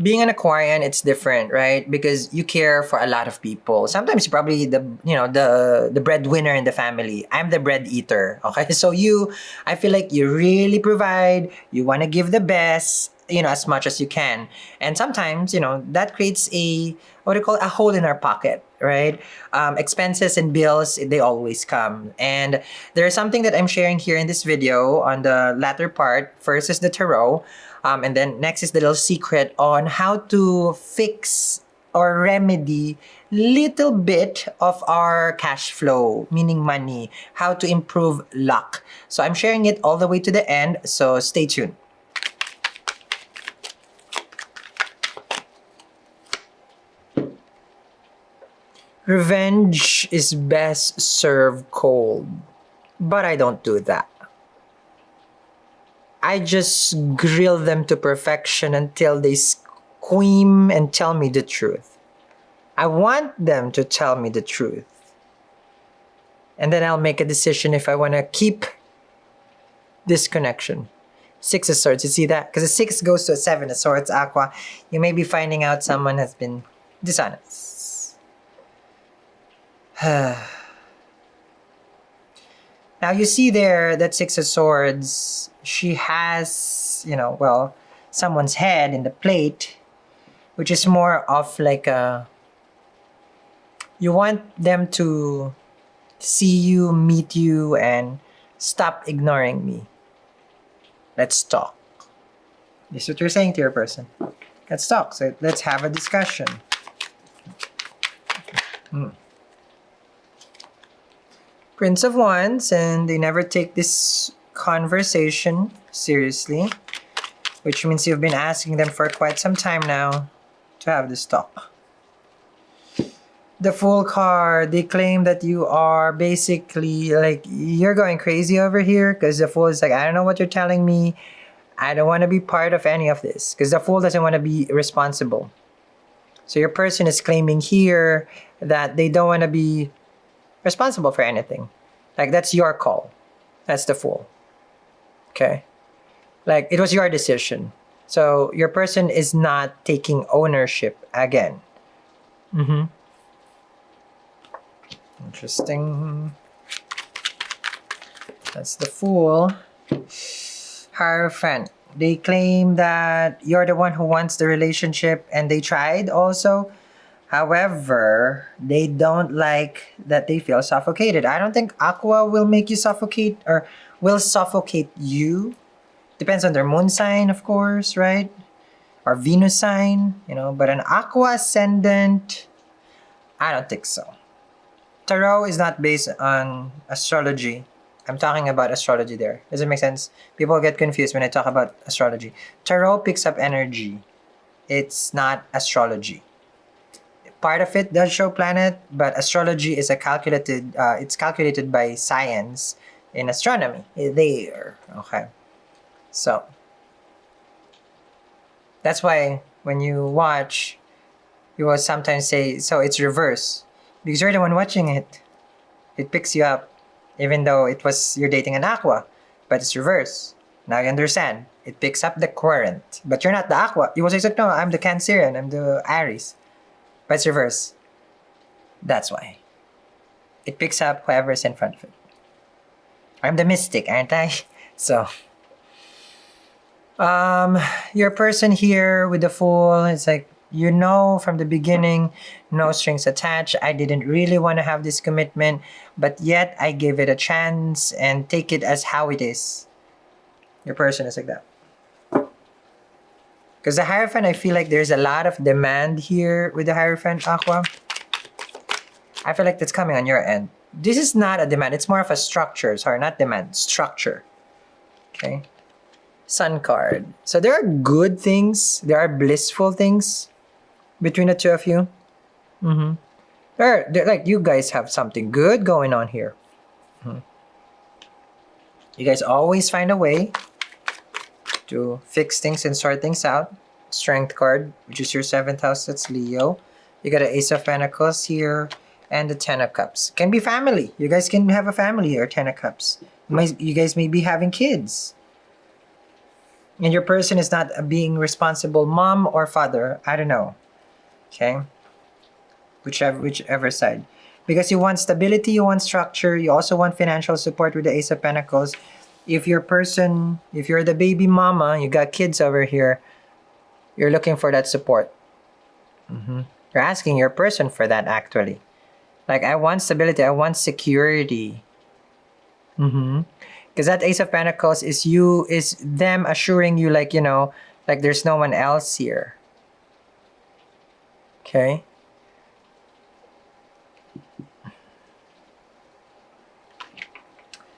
being an Aquarian, it's different, right? Because you care for a lot of people. Sometimes you're probably the breadwinner in the family. I'm the bread eater. Okay, so I feel like you really provide. You want to give the best, as much as you can, and sometimes that creates a what do you call it, a hole in our pocket, right? Expenses and bills, they always come, and there's something that I'm sharing here in this video on the latter part. First is the tarot. And then next is the little secret on how to fix or remedy little bit of our cash flow, meaning money, how to improve luck. So I'm sharing it all the way to the end, so stay tuned. Revenge is best served cold, but I don't do that. I just grill them to perfection until they scream and tell me the truth. I want them to tell me the truth. And then I'll make a decision if I want to keep this connection. Six of Swords, you see that? Because a 6 goes to a 7 of Swords, Aqua. You may be finding out someone has been dishonest. Now you see there that 6 of Swords, she has, someone's head in the plate, which is more of like you want them to see you, meet you, and stop ignoring me. Let's talk. This is what you're saying to your person. Let's talk. So let's have a discussion. Prince of Wands, and they never take this conversation seriously, which means you've been asking them for quite some time now to have this talk. The Fool card, they claim that you are basically like, you're going crazy over here because the Fool is like, I don't know what you're telling me. I don't want to be part of any of this, because the Fool doesn't want to be responsible. So your person is claiming here that they don't want to be responsible for anything. Like, that's your call. That's the Fool. Okay? Like, it was your decision. So your person is not taking ownership again. Interesting. That's the Fool. Hierophant. They claim that you're the one who wants the relationship, and they tried also. However, they don't like that they feel suffocated. I don't think Aqua will make you suffocate or will suffocate you. Depends on their moon sign, of course, right? Or Venus sign, but an Aqua ascendant, I don't think so. Tarot is not based on astrology. I'm talking about astrology there. Does it make sense? People get confused when I talk about astrology. Tarot picks up energy. It's not astrology. Part of it does show planet, but astrology is it's calculated by science in astronomy. There, okay. So, that's why when you watch, you will sometimes say, so it's reverse. Because you're the one watching it. It picks you up, even though you're dating an Aqua, but it's reverse. Now you understand. It picks up the current, but you're not the Aqua. You will say, no, I'm the Cancerian, I'm the Aries. But it's reverse. That's why. It picks up whoever's in front of it. I'm the mystic, aren't I? So, your person here with the Fool, it's like, from the beginning, no strings attached. I didn't really want to have this commitment, but yet I gave it a chance and take it as how it is. Your person is like that. Because the Hierophant, I feel like there's a lot of demand here with the Hierophant, Aqua. I feel like that's coming on your end. This is not a demand. It's more of a structure. Sorry, not demand. Structure. Okay. Sun card. So there are good things. There are blissful things between the two of you. They're like, you guys have something good going on here. You guys always find a way to fix things and sort things out. Strength card, which is your 7th house, that's Leo. You got an Ace of Pentacles here, and the 10 of Cups. Can be family. You guys can have a family here, 10 of Cups. You guys may be having kids. And your person is not a being responsible mom or father. I don't know. Okay? Whichever side. Because you want stability, you want structure, you also want financial support with the Ace of Pentacles. If you're the baby mama, you got kids over here, you're looking for that support. You're asking your person for that, actually. Like, I want stability, I want security. Because that Ace of Pentacles is them assuring you, like, like there's no one else here. Okay?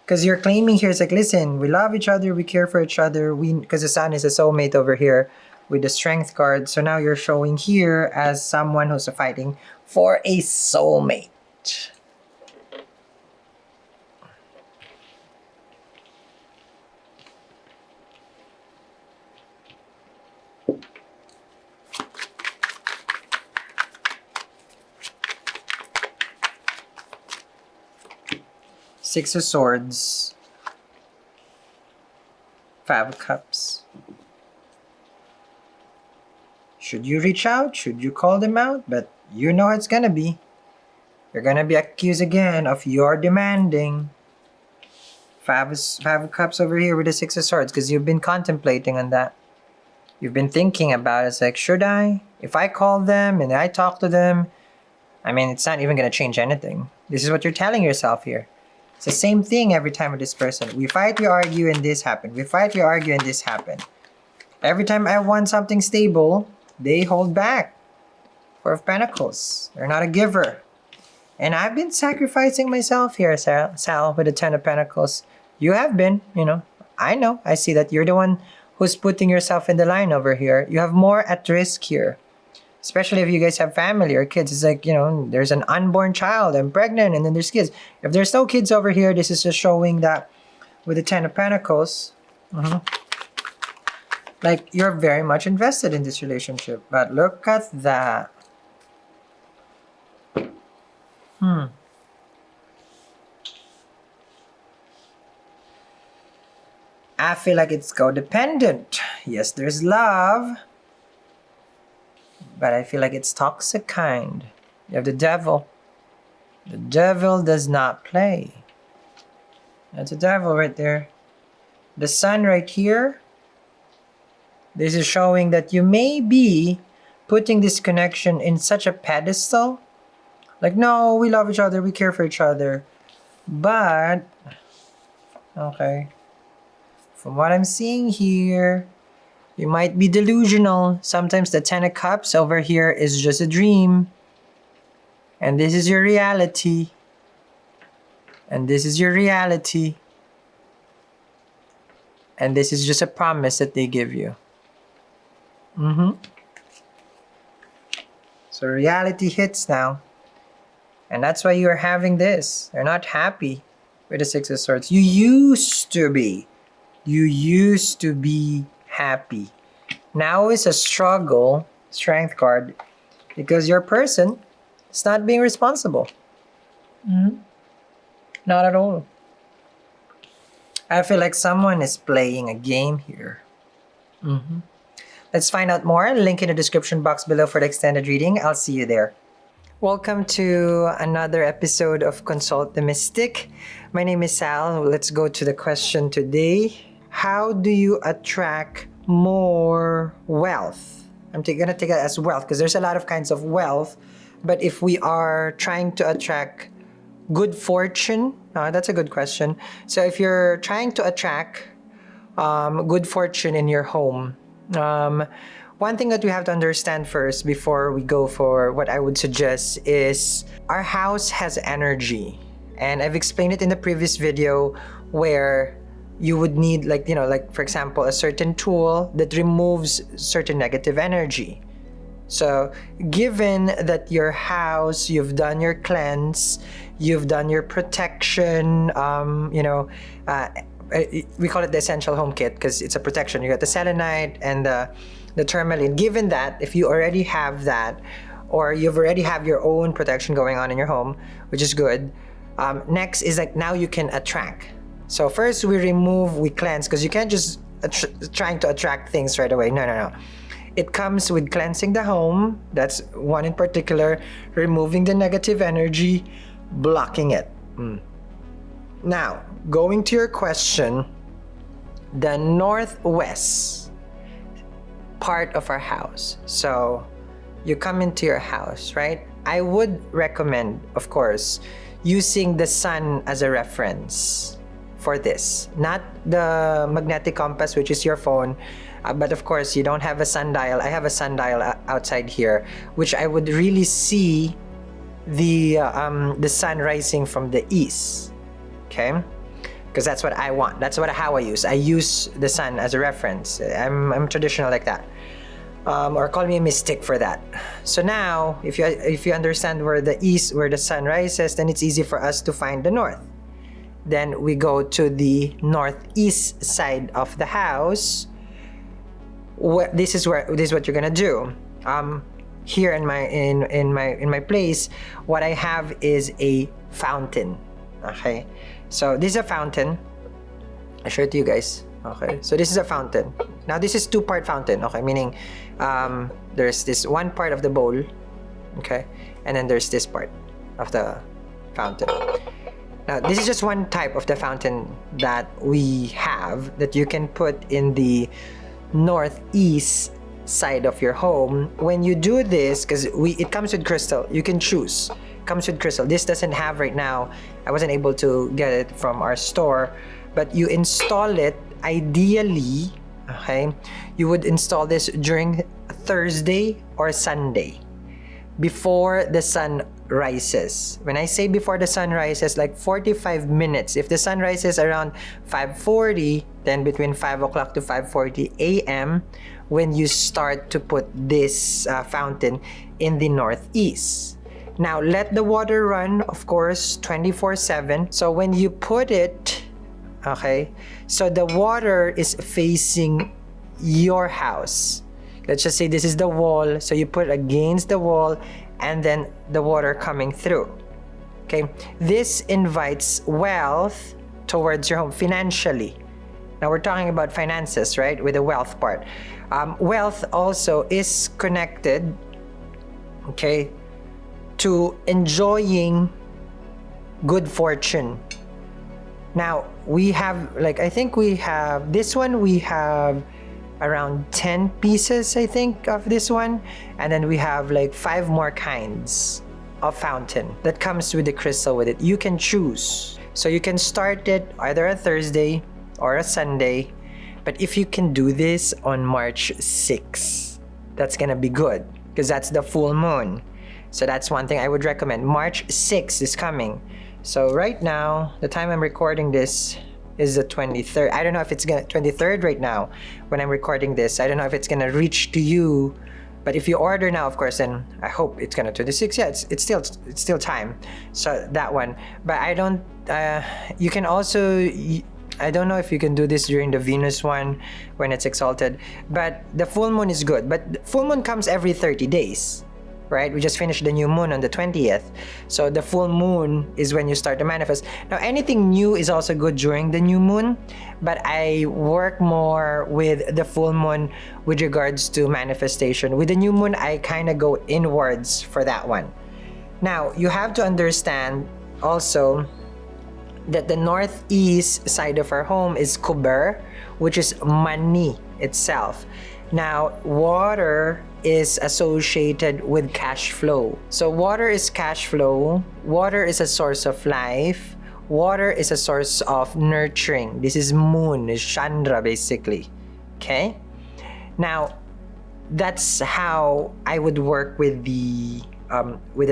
Because you're claiming here, it's like, listen, we love each other, we care for each other, because the Sun is a soulmate over here with the Strength card. So now you're showing here as someone who's fighting for a soulmate. Six of Swords. Five of Cups. Should you reach out? Should you call them out? But you know it's gonna be. You're gonna be accused again of your demanding. Five of Cups over here with the Six of Swords, because you've been contemplating on that. You've been thinking about it. It's like, should I? If I call them and I talk to them, I mean, it's not even gonna change anything. This is what you're telling yourself here. It's the same thing every time with this person. We fight, we argue, and this happened. We fight, we argue, and this happened. Every time I want something stable, they hold back. Four of Pentacles. They're not a giver. And I've been sacrificing myself here, Sal, with the Ten of Pentacles. You have been, I know. I see that you're the one who's putting yourself in the line over here. You have more at risk here. Especially if you guys have family or kids. It's like, there's an unborn child, I'm pregnant, and then there's kids. If there's no kids over here, this is just showing that with the Ten of Pentacles, like, you're very much invested in this relationship. But look at that. I feel like it's codependent. Yes, there's love. But I feel like it's toxic kind. You have the Devil. The Devil does not play. That's a Devil right there. The Sun right here. This is showing that you may be putting this connection in such a pedestal. Like, no, we love each other, we care for each other. But, okay. From what I'm seeing here, you might be delusional. Sometimes the Ten of Cups over here is just a dream. And this is your reality. And this is your reality. And this is just a promise that they give you. So reality hits now. And that's why you're having this. You're not happy with the Six of Swords. You used to be. You used to be happy. Now it's a struggle, Strength card, because your person is not being responsible. Not at all. I feel like someone is playing a game here. Let's find out more. Link in the description box below for the extended reading. I'll see you there. Welcome to another episode of Consult the Mystic. My name is Sal. Let's go to the question today. How do you attract more wealth? I'm going to take it as wealth because there's a lot of kinds of wealth. But if we are trying to attract good fortune, that's a good question. So if you're trying to attract good fortune in your home, one thing that we have to understand first before we go for what I would suggest is our house has energy. And I've explained it in the previous video where you would need like for example, a certain tool that removes certain negative energy. So given that your house, you've done your cleanse, you've done your protection, we call it the essential home kit because it's a protection. You got the selenite and the tourmaline. Given that, if you already have that, or you've already have your own protection going on in your home, which is good, next is like now you can attract. So first we cleanse because you can't just trying to attract things right away. No. It comes with cleansing the home. That's one in particular. Removing the negative energy, blocking it. Now, going to your question, the northwest part of our house. So you come into your house, right? I would recommend, of course, using the sun as a reference for this. Not the magnetic compass, which is your phone, but of course, you don't have a sundial. I have a sundial outside here, which I would really see the sun rising from the east. Okay? Because that's what I want. That's how I use. I use the sun as a reference. I'm traditional like that. Or call me a mystic for that. So now, if you understand where the sun rises, then it's easy for us to find the north. Then we go to the northeast side of the house. This is what you're gonna do. Here in my place, what I have is a fountain. Okay, so this is a fountain. I show it to you guys. Okay, so this is a fountain. Now this is two-part fountain. Okay, meaning there's this one part of the bowl, okay, and then there's this part of the fountain. Now this is just one type of the fountain that we have that you can put in the northeast side of your home. When you do this, because it comes with crystal, you can choose. It comes with crystal. This doesn't have right now. I wasn't able to get it from our store, but you install it. Ideally, okay, you would install this during Thursday or Sunday before the sun rises. When I say before the sun rises, like 45 minutes. If the sun rises around 5:40, then between 5 o'clock to 5:40 a.m. when you start to put this fountain in the northeast. Now, let the water run, of course, 24/7. So when you put it, okay, so the water is facing your house. Let's just say this is the wall, so you put it against the wall and then the water coming through. Okay, this invites wealth towards your home financially. Now we're talking about finances, right? With the wealth part. Wealth also is connected, okay, to enjoying good fortune. Now we have, like, I think we have this one, we have around 10 pieces, I think, of this one, and then we have like 5 more kinds of fountain that comes with the crystal with it. You can choose, so you can start it either a Thursday or a Sunday, but if you can do this on March 6th, that's gonna be good because that's the full moon. So that's one thing I would recommend. March 6th is coming. So right now, the time I'm recording this is the 23rd. I don't know if it's gonna 23rd right now when I'm recording this. I don't know if it's gonna reach to you, but if you order now, of course, then I hope it's gonna 26. Yeah, it's still time. So that one. But I don't. You can also. I don't know if you can do this during the Venus one when it's exalted, but the full moon is good. But full moon comes every 30 days. Right? We just finished the new moon on the 20th. So the full moon is when you start to manifest. Now, anything new is also good during the new moon, but I work more with the full moon with regards to manifestation. With the new moon, I kind of go inwards for that one. Now, you have to understand also that the northeast side of our home is kuber, which is money itself. Now, water is associated with cash flow. So water is cash flow. Water is a source of life. Water is a source of nurturing. This is moon, is Chandra basically. Okay? Now, that's how I would work with the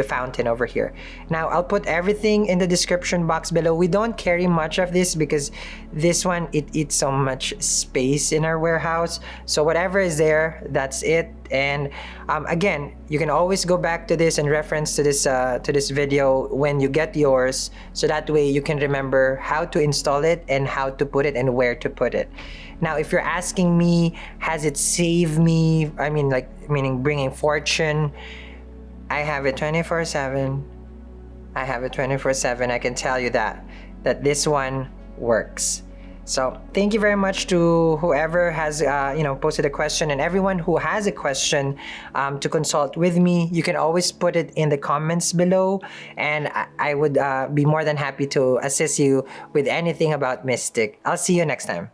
fountain over here. Now, I'll put everything in the description box below. We don't carry much of this because this one, it eats so much space in our warehouse. So whatever is there, that's it. And again, you can always go back to this and reference to this video when you get yours, so that way you can remember how to install it and how to put it and where to put it. Now, if you're asking me, has it saved me? I mean, like, meaning bringing fortune. I have it 24/7. I have it 24/7. I can tell you that this one works. So thank you very much to whoever has posted a question, and everyone who has a question to consult with me. You can always put it in the comments below, and I would be more than happy to assist you with anything about Mystic. I'll see you next time.